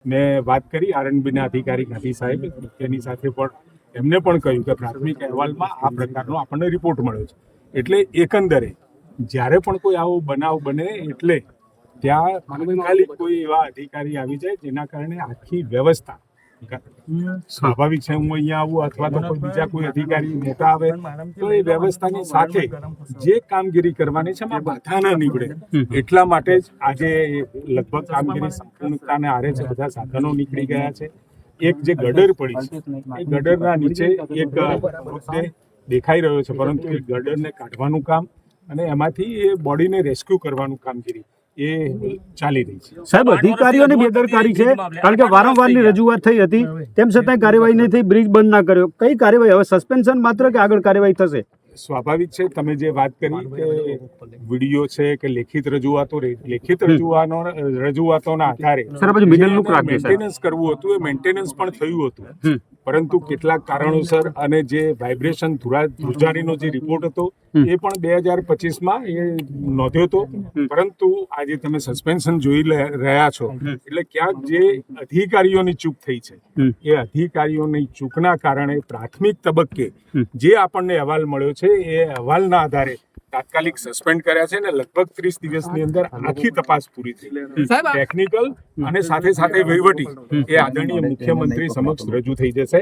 મેં વાત કરી આરએનબીના અધિકારી ગાંધી સાહેબ તેની સાથે પણ એમને પણ કહ્યું કે પ્રાથમિક અહેવાલમાં આ પ્રકારનો આપણને રિપોર્ટ મળ્યો છે એટલે એકંદરે જ્યારે પણ કોઈ આવો બનાવ બને એટલે ત્યાં તાત્કાલિક કોઈ એવા અધિકારી આવી જાય જેના કારણે આખી વ્યવસ્થા સ્વાભાવિક છે હું અહીંયા આવું અથવા તો કોઈ બીજા કોઈ અધિકારી મોટા આવે તો એ વ્યવસ્થાની સાથે જે કામગીરી કરવાની છે એમાં બાધા ન નીકળે એટલા માટે જ આજે લગભગ કામગીરી સંપૂર્ણતાને આરે છે. બધા સાધનો નીકળી ગયા છે. એક જે ગડર પડી છે એ ગડરના નીચે એક મૃતદેહ દેખાઈ રહ્યો છે પરંતુ એ ગડરને કાઢવાનું કામ અને એમાંથી એ બોડીને રેસ્ક્યુ કરવાનું કામગીરી એ ચાલી રહી છે. સાહેબ, અધિકારીઓની બેદરકારી છે કારણ કે વારંવારની રજૂઆત થઈ હતી તેમ છતાં કાર્યવાહી નહીં થઈ, બ્રિજ બંધ ના કર્યો. કઈ કાર્યવાહી હવે સસ્પેન્શન માત્ર કે આગળ કાર્યવાહી થશે? સ્વાભાવિક છે તમે જે વાત કરી કે વિડીયો છે કે લેખિત રજૂઆતોના આધારે મેન્ટેનન્સ કરવું હતું એ મેન્ટેનન્સ પણ થયું હતું પરંતુ કેટલાક કારણોસર અને જે વાઇબ્રેશન ધ્રુજારીનો જે રિપોર્ટ હતો એ પણ 2025માં એ નોંધ્યો હતો પરંતુ આજે તમે સસ્પેન્શન જોઈ રહ્યા છો એટલે ક્યાંક જે અધિકારીઓની ચૂક થઈ છે એ અધિકારીઓની ચૂકના કારણે પ્રાથમિક તબક્કે જે આપણને અહેવાલ મળ્યો છે એ અહેવાલના આધારે તાત્કાલિક સસ્પેન્ડ કર્યા છે અને લગભગ 30 દિવસની અંદર આખી તપાસ પૂરી થઈ ટેકનિકલ અને સાથે સાથે વહીવટી એ આદરણીય મુખ્યમંત્રી સમક્ષ રજૂ થઈ જશે.